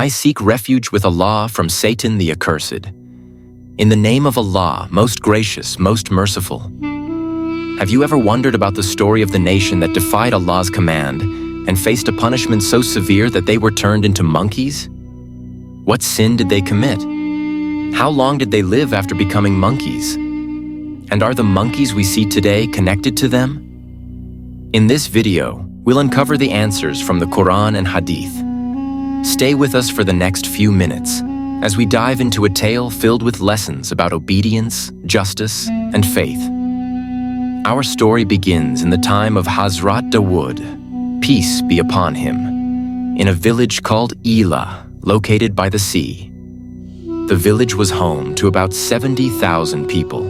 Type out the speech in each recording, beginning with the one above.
I seek refuge with Allah from Satan the accursed. In the name of Allah, most gracious, most merciful. Have you ever wondered about the story of the nation that defied Allah's command and faced a punishment so severe that they were turned into monkeys? What sin did they commit? How long did they live after becoming monkeys? And are the monkeys we see today connected to them? In this video, we'll uncover the answers from the Quran and Hadith. Stay with us for the next few minutes as we dive into a tale filled with lessons about obedience, justice, and faith. Our story begins in the time of Hazrat Dawood, peace be upon him, in a village called Elah, located by the sea. The village was home to about 70,000 people.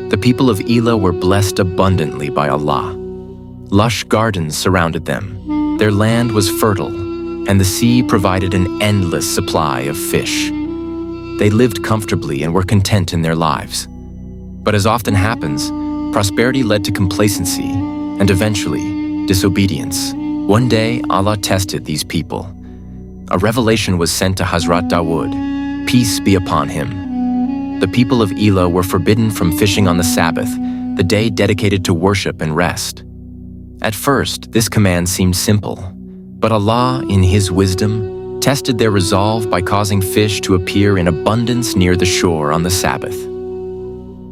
The people of Elah were blessed abundantly by Allah. Lush gardens surrounded them. Their land was fertile, and the sea provided an endless supply of fish. They lived comfortably and were content in their lives. But as often happens, prosperity led to complacency and eventually disobedience. One day, Allah tested these people. A revelation was sent to Hazrat Dawood, peace be upon him. The people of Elah were forbidden from fishing on the Sabbath, the day dedicated to worship and rest. At first, this command seemed simple, but Allah, in His wisdom, tested their resolve by causing fish to appear in abundance near the shore on the Sabbath.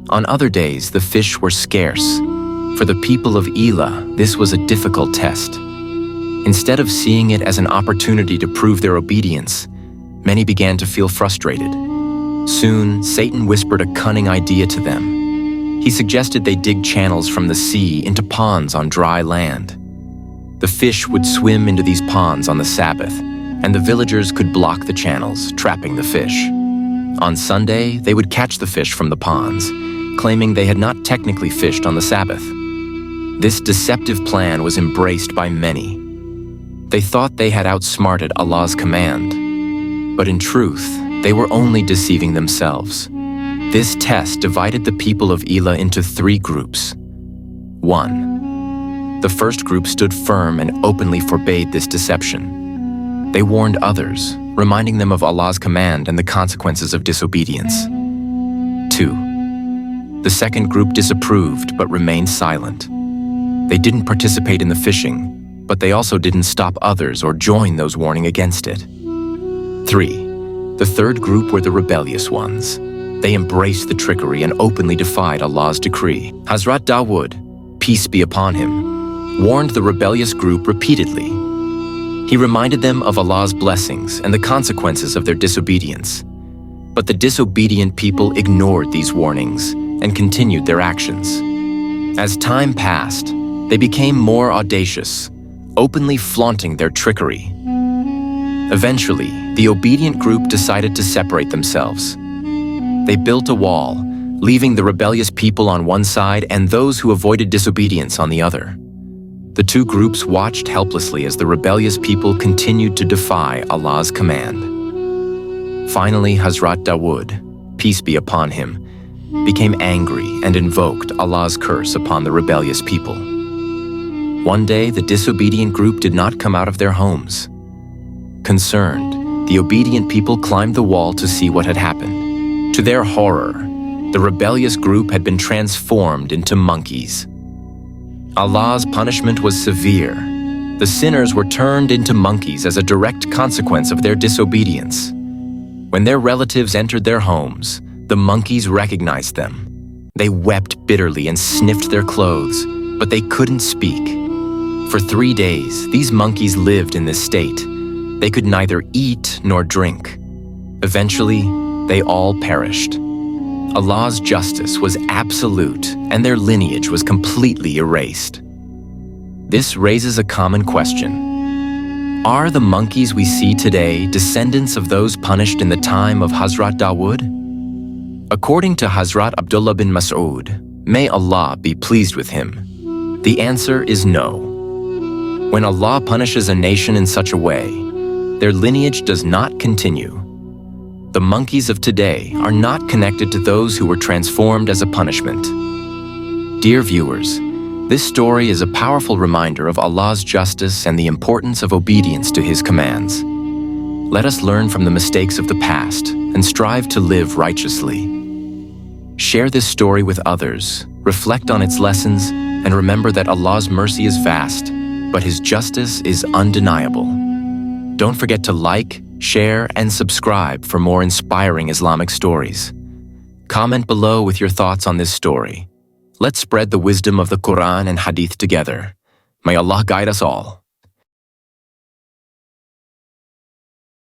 On other days, the fish were scarce. For the people of Elah, this was a difficult test. Instead of seeing it as an opportunity to prove their obedience, many began to feel frustrated. Soon, Satan whispered a cunning idea to them. He suggested they dig channels from the sea into ponds on dry land. The fish would swim into these ponds on the Sabbath, and the villagers could block the channels, trapping the fish. On Sunday, they would catch the fish from the ponds, claiming they had not technically fished on the Sabbath. This deceptive plan was embraced by many. They thought they had outsmarted Allah's command, but in truth, they were only deceiving themselves. This test divided the people of Elah into 3 groups. 1. The first group stood firm and openly forbade this deception. They warned others, reminding them of Allah's command and the consequences of disobedience. 2. The second group disapproved but remained silent. They didn't participate in the fishing, but they also didn't stop others or join those warning against it. 3. The third group were the rebellious ones. They embraced the trickery and openly defied Allah's decree. Hazrat Dawood, peace be upon him, warned the rebellious group repeatedly. He reminded them of Allah's blessings and the consequences of their disobedience. But the disobedient people ignored these warnings and continued their actions. As time passed, they became more audacious, openly flaunting their trickery. Eventually, the obedient group decided to separate themselves. They built a wall, leaving the rebellious people on one side and those who avoided disobedience on the other. The 2 groups watched helplessly as the rebellious people continued to defy Allah's command. Finally, Hazrat Dawood, peace be upon him, became angry and invoked Allah's curse upon the rebellious people. One day, the disobedient group did not come out of their homes. Concerned, the obedient people climbed the wall to see what had happened. To their horror, the rebellious group had been transformed into monkeys. Allah's punishment was severe. The sinners were turned into monkeys as a direct consequence of their disobedience. When their relatives entered their homes, the monkeys recognized them. They wept bitterly and sniffed their clothes, but they couldn't speak. For 3 days, these monkeys lived in this state. They could neither eat nor drink. Eventually, they all perished. Allah's justice was absolute, and their lineage was completely erased. This raises a common question. Are the monkeys we see today descendants of those punished in the time of Hazrat Dawood? According to Hazrat Abdullah bin Mas'ud, may Allah be pleased with him, the answer is no. When Allah punishes a nation in such a way, their lineage does not continue. The monkeys of today are not connected to those who were transformed as a punishment. Dear viewers, this story is a powerful reminder of Allah's justice and the importance of obedience to His commands. Let us learn from the mistakes of the past and strive to live righteously. Share this story with others, reflect on its lessons, and remember that Allah's mercy is vast, but His justice is undeniable. Don't forget to like, share, and subscribe for more inspiring Islamic stories. Comment below with your thoughts on this story. Let's spread the wisdom of the Quran and Hadith together. May Allah guide us all.